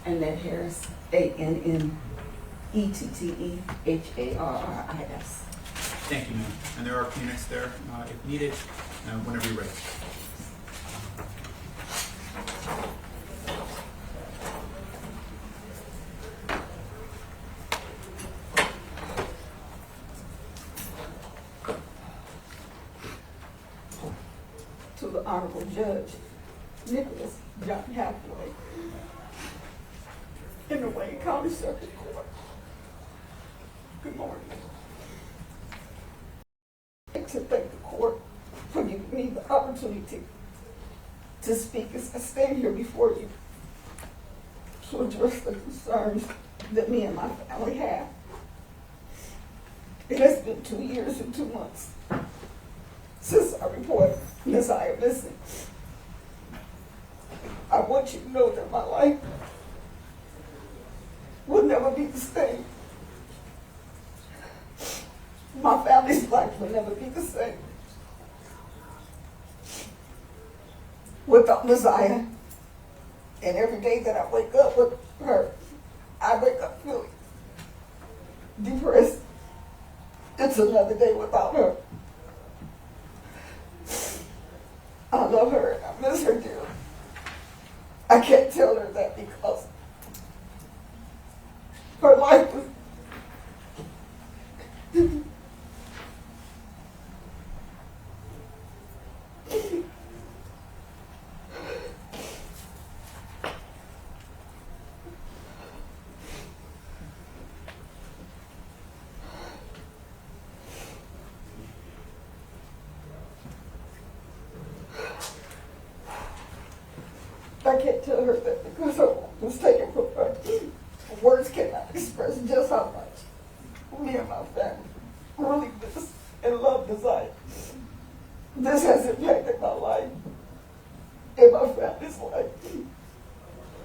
Annette Harris, ANNETTEHARRIS. Thank you, ma'am. And there are Kleenex there if needed, whenever you're ready. To the Honorable Judge Nicholas John Hathaway in the Wayne County Circuit Court. Good morning. I'd like to thank the court for giving me the opportunity to speak as I stand here before you to address the concerns that me and my family have. It has been 2 years and 2 months since I reported Janiah missing. I want you to know that my life will never be the same. My family's life will never be the same without Janiah. And every day that I wake up with her, I wake up feeling depressed. It's another day without her. I love her and I miss her dearly. I can't tell her that because her life was I can't tell her that because her life was taken from her. Words cannot express just how much me and my family really miss and love Janiah. This has impacted my life and my family's life.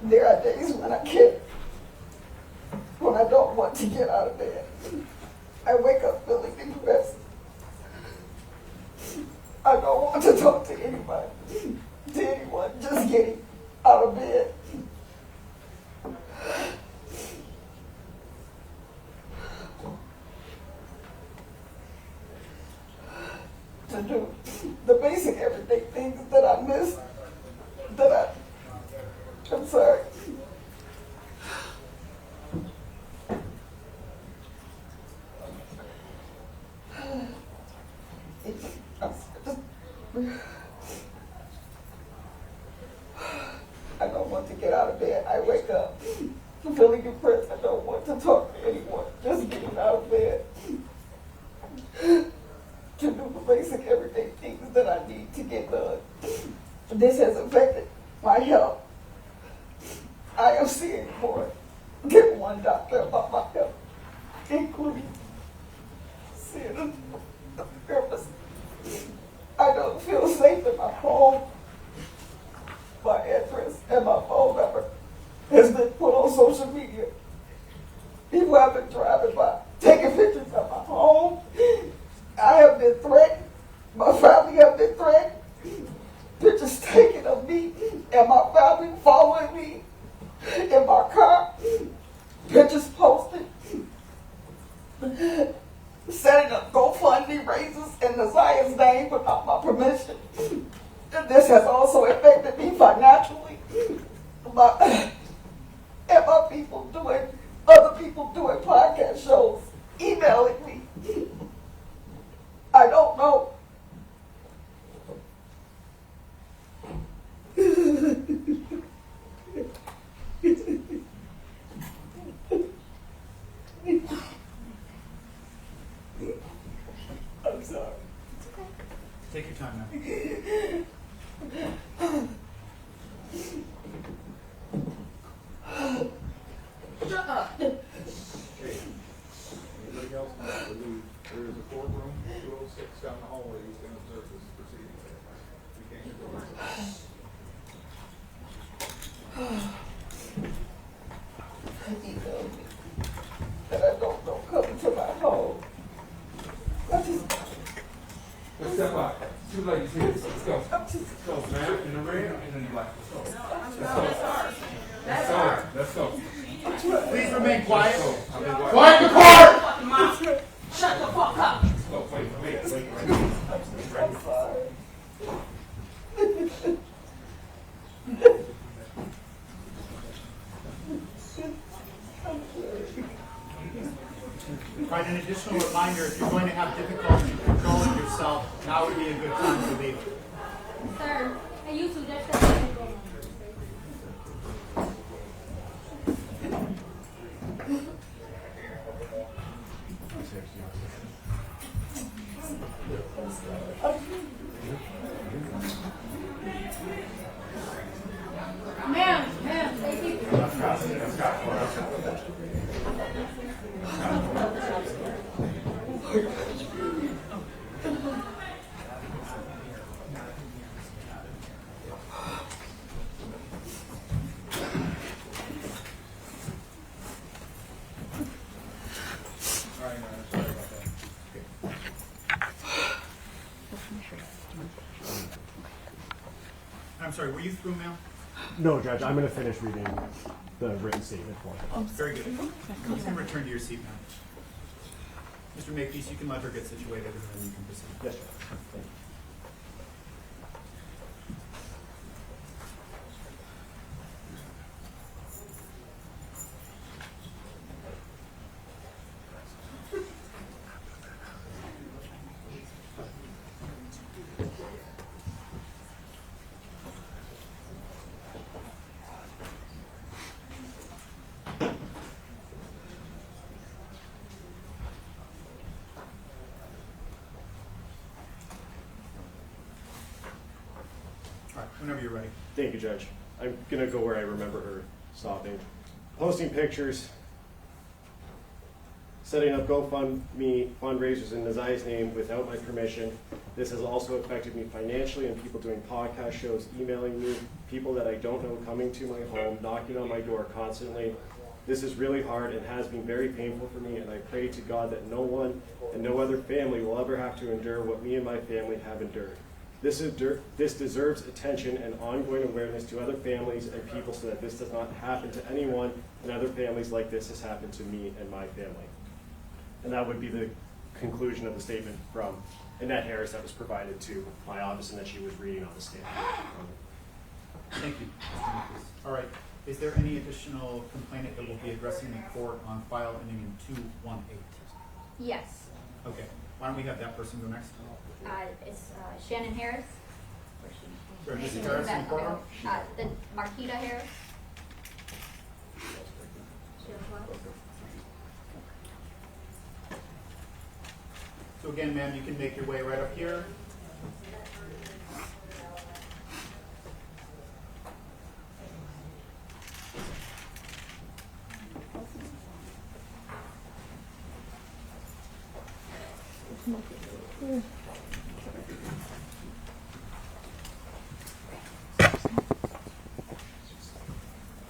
There are days when I don't want to get out of bed. I wake up feeling depressed. I don't want to talk to anybody, to anyone, just getting out of bed. To do the basic everyday things that I miss, I'm sorry. I don't want to get out of bed. I wake up feeling depressed. I don't want to talk to anyone. Just getting out of bed to do the basic everyday things that I need to get done. This has affected my health. I am seeing more than one doctor about my health, including seeing a therapist. I don't feel safe in my home. My address and my phone number has been put on social media. People have been driving by, taking pictures of my home. I have been threatened. My family have been threatened. Pictures taken of me and my family following me in my car. Pictures posted. Setting up GoFundMe raises in Janiah's name without my permission. This has also affected me financially. And other people doing podcast shows, emailing me. I don't know. I'm sorry. Take your time now. Shut up. Hey, anybody else want to leave? There is a courtroom, 206 down the hallway. quiet. Quiet in the court! Shut the fuck up. Wait. I'm sorry. Right, an additional reminder, if you're going to have difficulty controlling yourself, now would be a good time to leave. Sir, and you two, that's the thing. Ma'am, thank you. I'm sorry, were you through, ma'am? No, Judge, I'm going to finish reading the written statement for you. Very good. You can return to your seat, ma'am. Mr. Makepeace, you can let her get situated and then you can proceed. Yes, Judge. Thank you. Whenever you're ready. Thank you, Judge. I'm going to go where I remember her stopping. Posting pictures, setting up GoFundMe fundraisers in Janiah's name without my permission. This has also affected me financially, and people doing podcast shows, emailing me, people that I don't know coming to my home, knocking on my door constantly. This is really hard and has been very painful for me, and I pray to God that no one and no other family will ever have to endure what me and my family have endured. This deserves attention and ongoing awareness to other families and people so that this does not happen to anyone and other families like this has happened to me and my family. And that would be the conclusion of the statement from Annette Harris that was provided to my office and that she was reading on the stand. Thank you, Mr. Makepeace. All right. Is there any additional complainant that will be addressing the court on file ending in 218? Yes. Okay. Why don't we have that person go next? It's Shannon Harris. Sure, Mrs. Harris in the courtroom? The Marquita Harris. So again, ma'am, you can make your way right up here.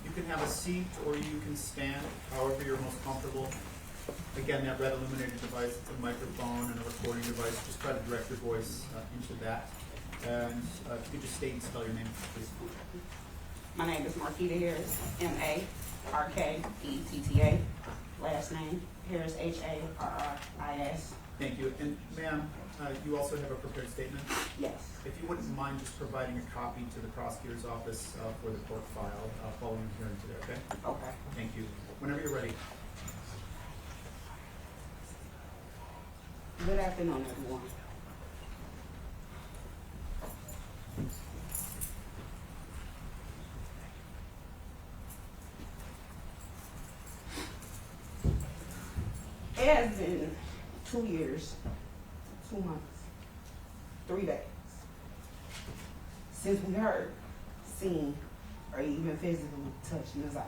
You can have a seat or you can stand, however you're most comfortable. Again, that red illuminated device, it's a microphone and a recording device. Just try to direct your voice into that. And if you could just state and spell your name, please. My name is Marquita Harris, M-A-R-K-E-T-T-A. Last name, Harris, H-A-R-R-I-S. Thank you. And ma'am, you also have a prepared statement? Yes. If you wouldn't mind just providing a copy to the prosecutor's office for the court file following the hearing today, okay? Okay. Thank you. Whenever you're ready. Good afternoon, everyone. It has been 2 years, 2 months, 3 days since we heard, seen, or even physically touched Janiah.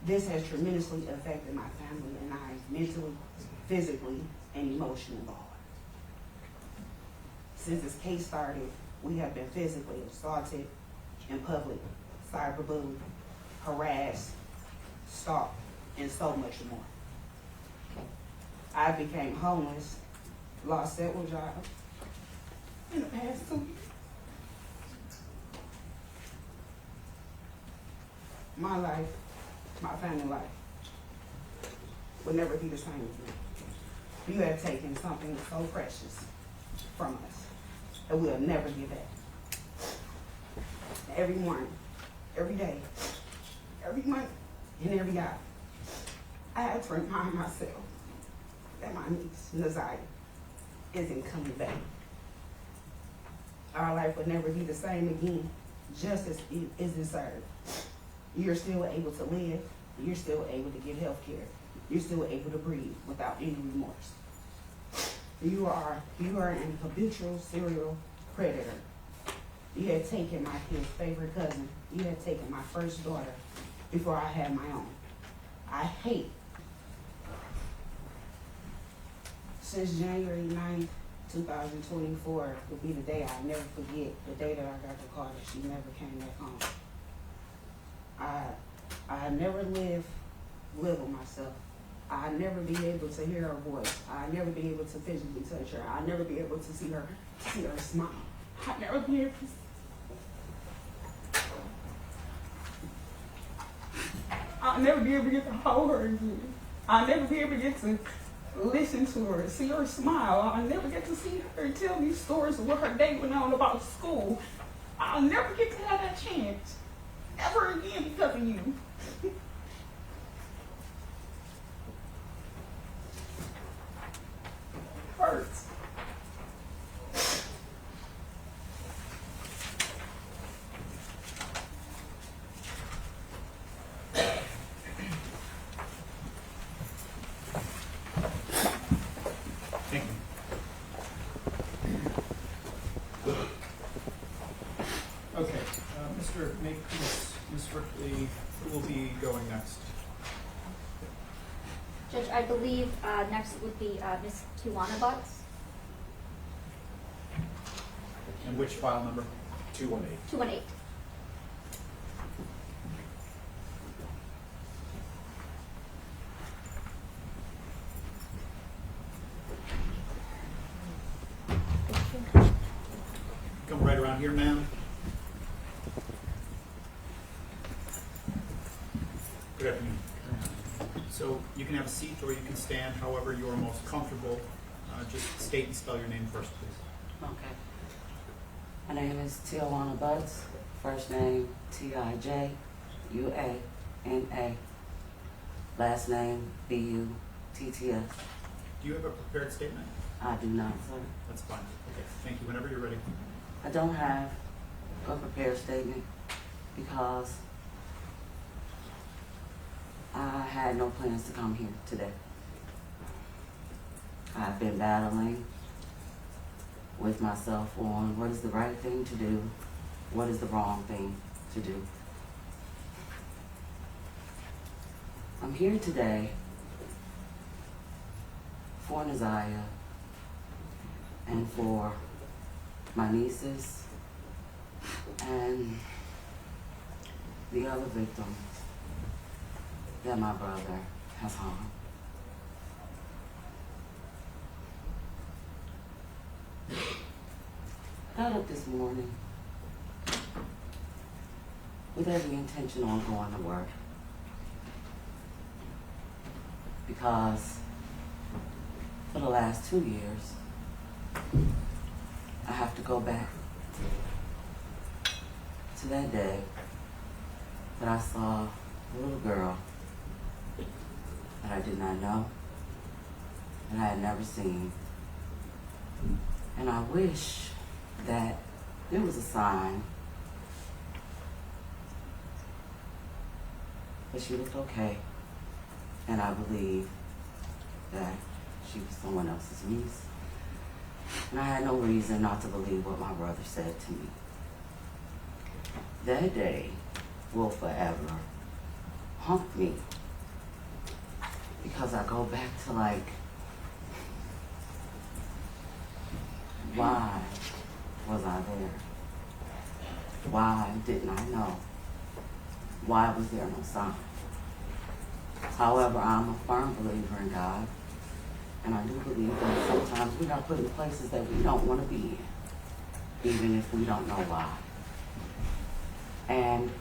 This has tremendously affected my family and I mentally, physically, and emotionally. Since this case started, we have been physically assaulted in public, cyberbullied, harassed, stalked, and so much more. I became homeless, lost several jobs in the past 2 years. My life my family life would never be the same again. You have taken something so precious from us that we'll never get back. Every morning, every day, every month, and every hour, I have to remind myself that my niece, Janiah, isn't coming back. Our life would never be the same again. Justice is deserved. You're still able to live. You're still able to get health care. You're still able to breathe without any remorse. You are an habitual serial predator. You had taken my kid's favorite cousin. You had taken my first daughter before I had my own. I hate. Since January 9th, 2024 will be the day I never forget, the day that I got the call that she never came back home. I never live with myself. I never be able to hear her voice. I never be able to physically touch her. I never be able to see her smile. I never be able to. I'll never be able to get to hold her again. I'll never be able to get to listen to her, see her smile. I'll never get to see her tell me stories of what her day went on about school. I'll never get to have that chance ever again because of you. Hurts. Thank you. Okay, Mr. Makepeace, Ms. Ripley, who will be going next? Judge, I believe next would be Ms. Tana Buds. And which file number? 218. 218. Come right around here, ma'am. Good afternoon. So you can have a seat or you can stand, however you are most comfortable. Just state and spell your name first, please. Okay. My name is Tana Buds. First name Tijuana. Last name Butts. Do you have a prepared statement? I do not, sir. That's fine. Okay, thank you. Whenever you're ready. I don't have a prepared statement because I had no plans to come here today. I've been battling with myself on what is the right thing to do, what is the wrong thing to do. I'm here today for Janiah and for my nieces and the other victims that my brother has harmed. I got up this morning with every intention on going to work because for the last 2 years, I have to go back to that day that I saw a little girl that I did not know, that I had never seen. And I wish that it was a sign that she looked okay, and I believe that she was someone else's niece. And I had no reason not to believe what my brother said to me. That day will forever haunt me because I go back to like, why was I there? Why didn't I know? Why was there no sign? However, I'm a firm believer in God, and I do believe that sometimes we are put in places that we don't want to be in, even if we don't know why. And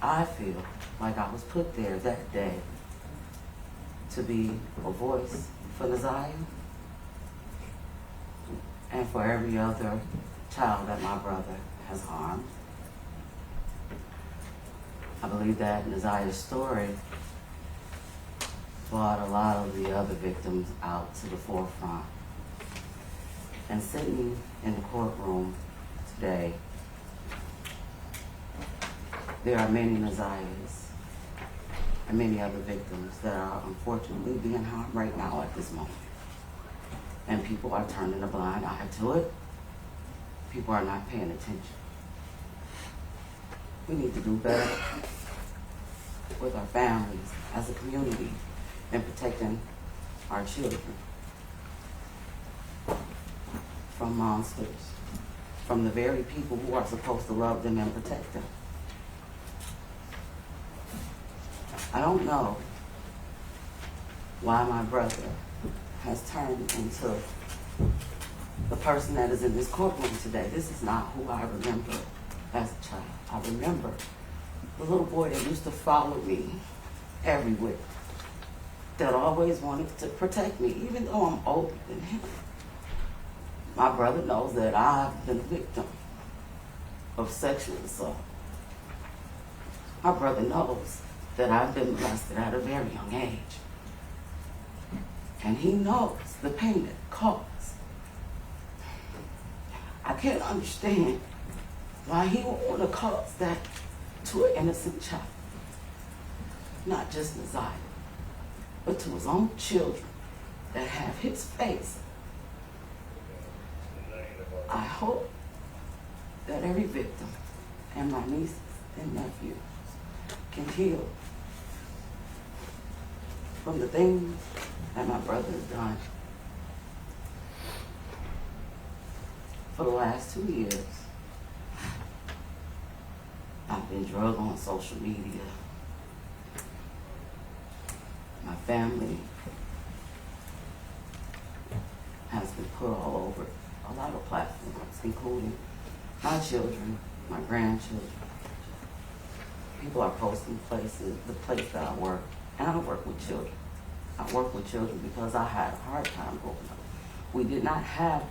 I feel like I was put there that day to be a voice for Janiah and for every other child that my brother has harmed. I believe that Janiah's story brought a lot of the other victims out to the forefront. And sitting in the courtroom today, there are many Janiahs and many other victims that are unfortunately being harmed right now at this moment. And people are turning a blind eye to it. People are not paying attention. We need to do better with our families as a community and protecting our children from monsters, from the very people who are supposed to love them and protect them. I don't know why my brother has turned into the person that is in this courtroom today. This is not who I remember as a child. I remember the little boy that used to follow me everywhere, that always wanted to protect me, even though I'm older than him. My brother knows that I've been a victim of sexual assault. My brother knows that I've been molested at a very young age. And he knows the pain it caused. I can't understand why he would want to cause that to an innocent child. Not just Janiah, but to his own children that have his face. I hope that every victim and my nieces and nephews can heal from the things that my brother has done. For the last 2 years, I've been drugged on social media. My family has been put all over a lot of platforms, including my children, my grandchildren. People are posting places, the place that I work, and I work with children. I work with children because I had a hard time growing up. We did not have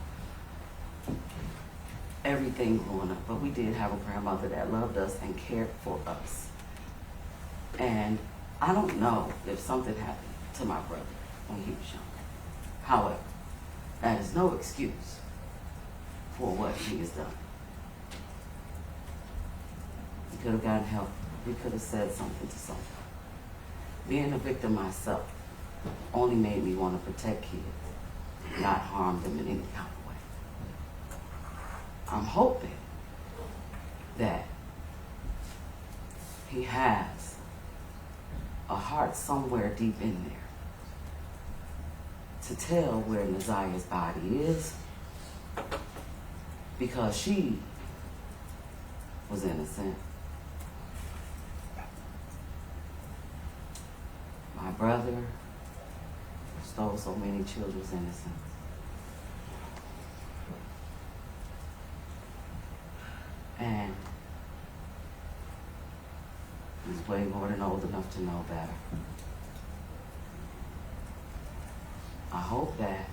everything growing up, but we did have a grandmother that loved us and cared for us. And I don't know if something happened to my brother when he was young. However, that is no excuse for what he has done. We could have gotten help. We could have said something to someone. Being a victim myself only made me want to protect kids, not harm them in any kind of way. I'm hoping that he has a heart somewhere deep in there to tell where Janiah's body is, because she was innocent. My brother stole so many children's innocence. And he's way more than old enough to know better. I hope that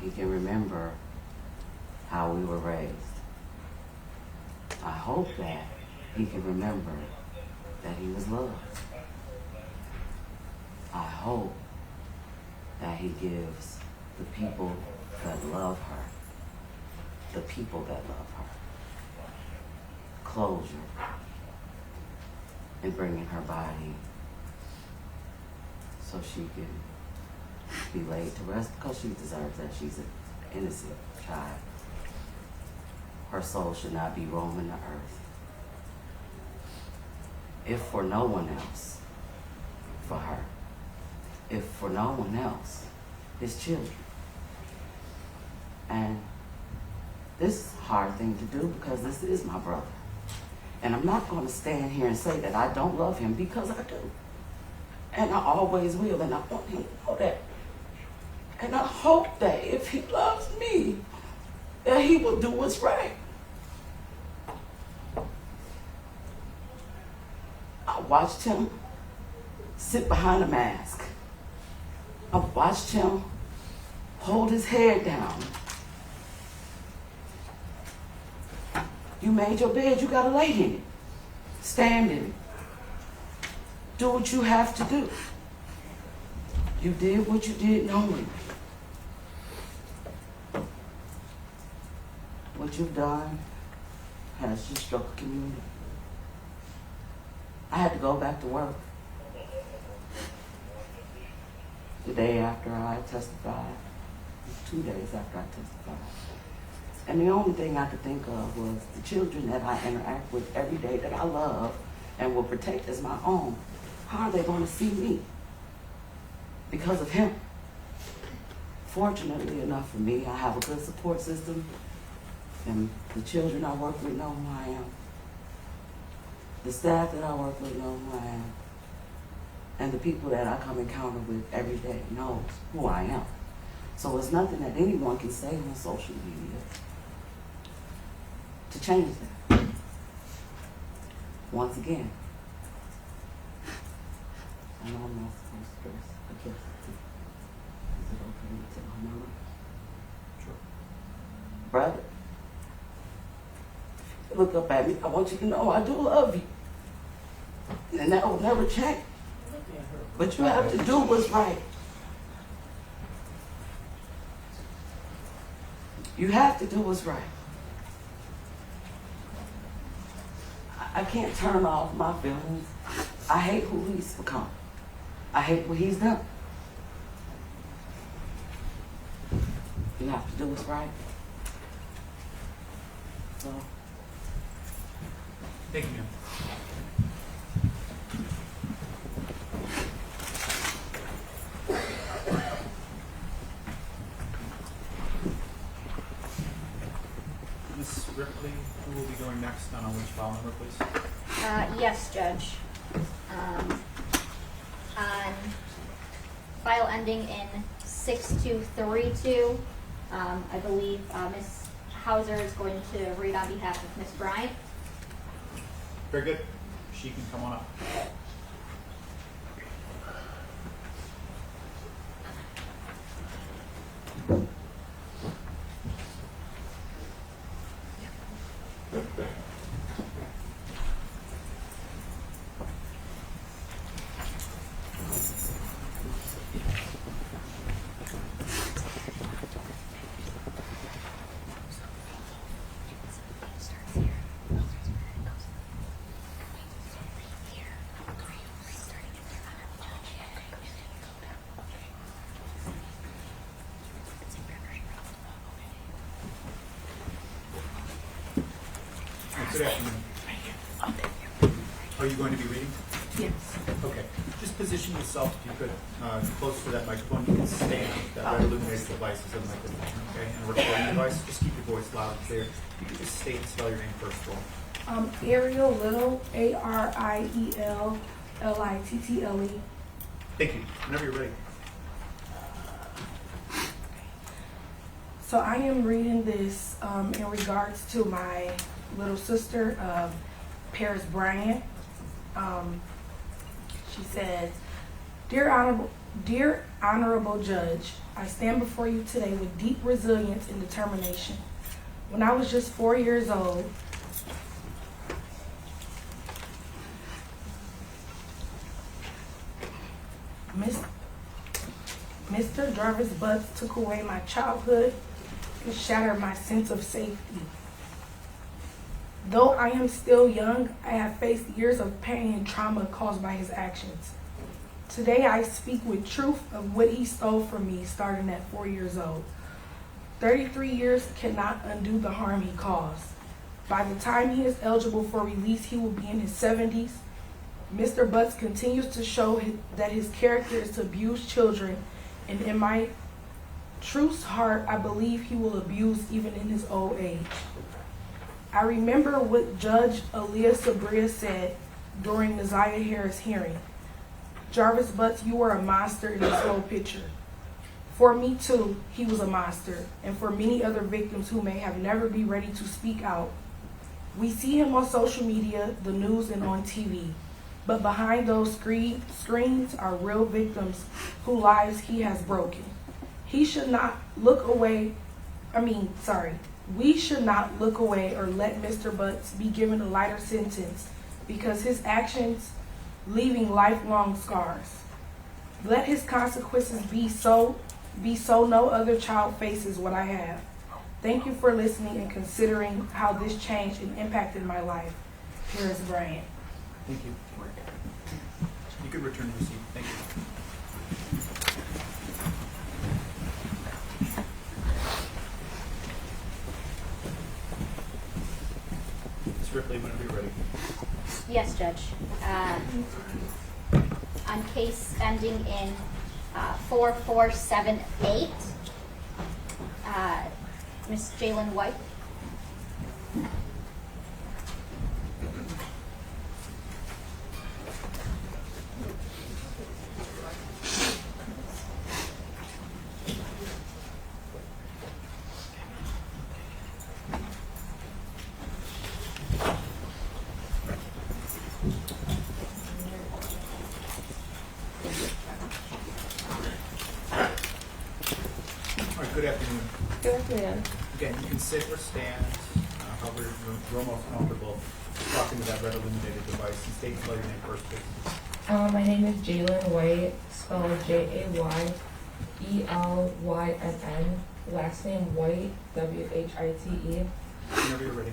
he can remember how we were raised. I hope that he can remember that he was loved. I hope that he gives the people that love her, the people that love her, closure in bringing her body so she can be laid to rest, because she deserves that. She's an innocent child. Her soul should not be roaming the earth. If for no one else, for her. If for no one else, his children. And this is a hard thing to do because this is my brother. And I'm not going to stand here and say that I don't love him, because I do. And I always will, and I want him to know that. And I hope that if he loves me, that he will do what's right. I watched him sit behind a mask. I watched him hold his head down. You made your bed, you gotta lay in it. Stand in it. Do what you have to do. You did what you did knowingly. What you've done has just struck a community. I had to go back to work the day after I testified, 2 days after I testified. And the only thing I could think of was the children that I interact with every day that I love and will protect as my own. How are they going to see me? Because of him. Fortunately enough for me, I have a good support system, and the children I work with know who I am. The staff that I work with know who I am. And the people that I come encounter with every day knows who I am. So it's nothing that anyone can say on social media to change that. Once again, I know I'm not supposed to dress. I guess is it okay to tell my mama? Sure. Brother, look up at me. I want you to know I do love you. And that will never change. But you have to do what's right. You have to do what's right. I can't turn off my feelings. I hate who he's become. I hate what he's done. You have to do what's right. So. Thank you, ma'am. Ms. Ripley, who will be going next on which file number, please? Yes, Judge. On file ending in 6232, I believe Ms. Hauser is going to read on behalf of Ms. Bryant. Very good. She can come on up. Good afternoon. Are you going to be reading? Yes. Okay. Just position yourself, if you could, close to that microphone. You can stand. That red illuminated device is a microphone, okay? And a recording device. Just keep your voice loud and clear. You can just state and spell your name first of all. Ariel Little, Ariel Little. Thank you. Whenever you're ready. So I am reading this in regards to my little sister, Paris Bryant. She says, Dear Honorable Judge, I stand before you today with deep resilience and determination. When I was just 4 years old, Mr. Jarvis Butts took away my childhood and shattered my sense of safety. Though I am still young, I have faced years of pain and trauma caused by his actions. Today I speak with truth of what he stole from me starting at 4 years old. 33 years cannot undo the harm he caused. By the time he is eligible for release, he will be in his 70s. Mr. Butts continues to show that his character is to abuse children, and in my truest heart, I believe he will abuse even in his old age. I remember what Judge Aaliyah Sabria said during Janiah Harris' hearing. Jarvis Butts, you were a monster in this whole picture. For me too, he was a monster, and for many other victims who may have never be ready to speak out. We see him on social media, the news, and on TV. but behind those screens are real victims whose lives he has broken. We should not look away or let Mr. Butts be given a lighter sentence because his actions leaving lifelong scars. Let his consequences be so no other child faces what I have. Thank you for listening and considering how this changed and impacted my life. Harris Bryant. Thank you. You could return the receipt. Thank you. Ms. Ripley, whenever you're ready. Yes, Judge. On case ending in 4478, Ms. Jaylen White. All right, good afternoon. Good afternoon. Again, you can sit or stand, however you're most comfortable talking to that red illuminated device, and state and spell your name first, please. My name is Jaylen White, spelled Jaylynn. Last name White, White. Whenever you're ready.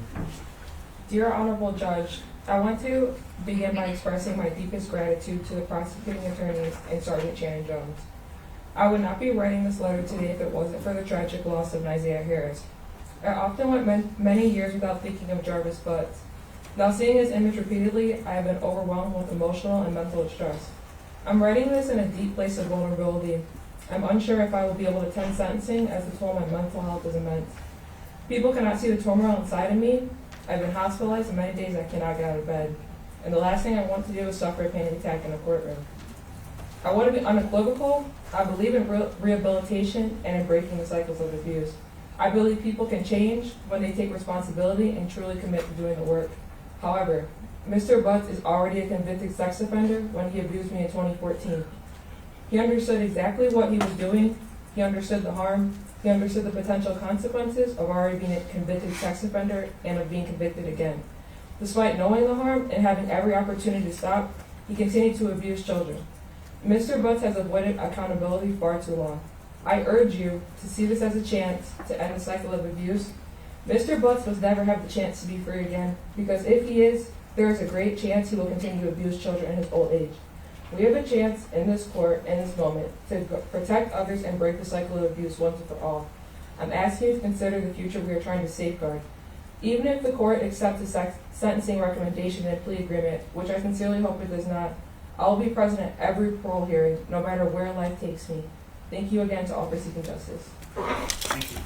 Dear Honorable Judge, I want to begin by expressing my deepest gratitude to the prosecuting attorneys and Sergeant Shannon Jones. I would not be writing this letter today if it wasn't for the tragic loss of Janiah Harris. I often went many years without thinking of Jarvis Butts. Now seeing his image repeatedly, I have been overwhelmed with emotional and mental distress. I'm writing this in a deep place of vulnerability. I'm unsure if I will be able to attend sentencing as the toll on my mental health is immense. People cannot see the turmoil inside of me. I've been hospitalized and many days I cannot get out of bed. And the last thing I want to do is suffer a panic attack in a courtroom. I want to be unequivocal. I believe in rehabilitation and in breaking the cycles of abuse. I believe people can change when they take responsibility and truly commit to doing the work. However, Mr. Butts is already a convicted sex offender when he abused me in 2014. He understood exactly what he was doing. He understood the harm. He understood the potential consequences of already being a convicted sex offender and of being convicted again. Despite knowing the harm and having every opportunity to stop, he continued to abuse children. Mr. Butts has avoided accountability far too long. I urge you to see this as a chance to end the cycle of abuse. Mr. Butts must never have the chance to be free again, because if he is, there is a great chance he will continue to abuse children in his old age. We have a chance in this court, in this moment, to protect others and break the cycle of abuse once and for all. I'm asking you to consider the future we are trying to safeguard. Even if the court accepts a sentencing recommendation and plea agreement, which I sincerely hope it does not, I will be present at every parole hearing, no matter where life takes me. Thank you again to all for seeking justice. Thank you.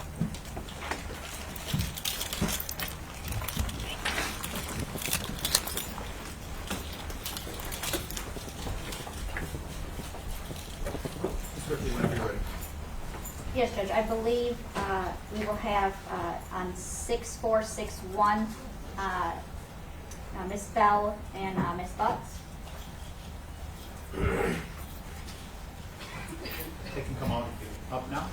Quickly, whenever you're ready. Yes, Judge. I believe we will have on 6461 Ms. Bell and Ms. Butts. They can come up now.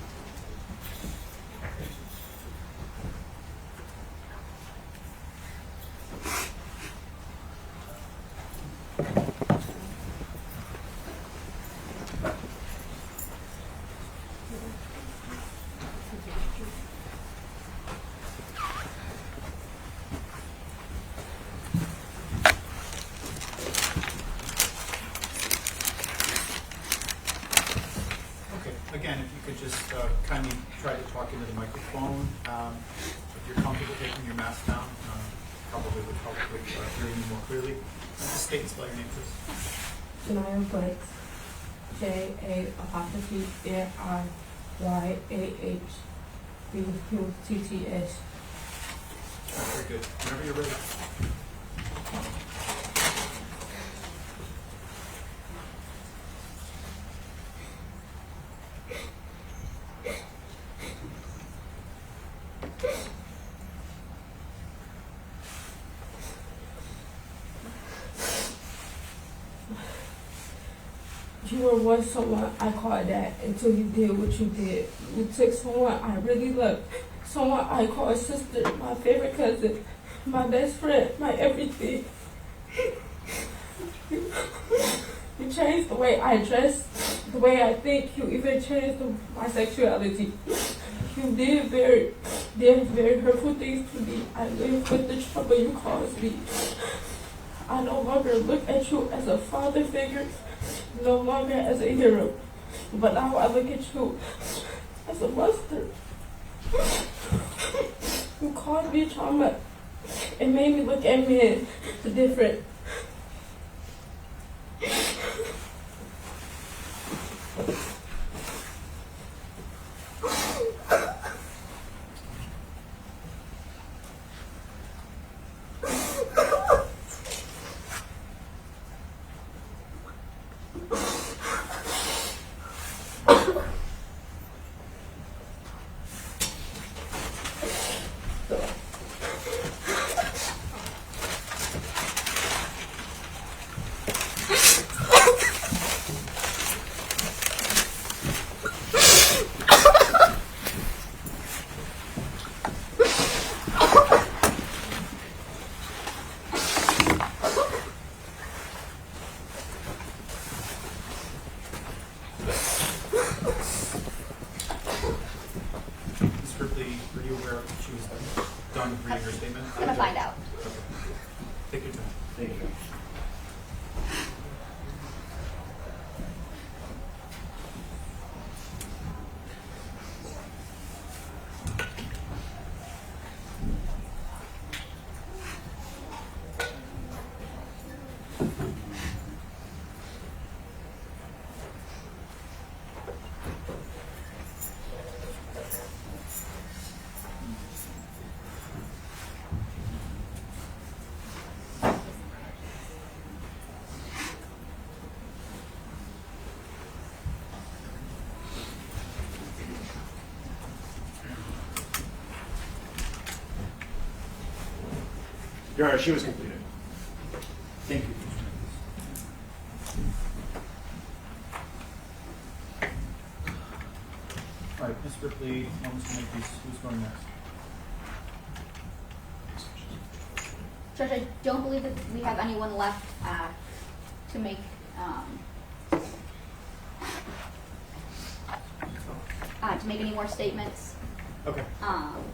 Again, if you could just kindly try to talk into the microphone. If you're comfortable taking your mask down, probably would help with hearing you more clearly. Just state and spell your name, please. Janiah Buds, JA'IyahYAHBUTTS. Very good. Whenever you're ready. You were once someone I called that until you did what you did. You took someone I really loved, someone I call a sister, my favorite cousin, my best friend, my everything. You changed the way I dress, the way I think. You even changed my sexuality. You did very hurtful things to me. I live with the trouble you caused me. I no longer look at you as a father figure, no longer as a hero, but now I look at you as a monster. You caused me trauma. It made me look at men different. Your Honor, she was completed. Thank you. All right, Ms. Ripley, Mr. Makepeace, who's going next? Judge, I don't believe that we have anyone left to make any more statements. Okay.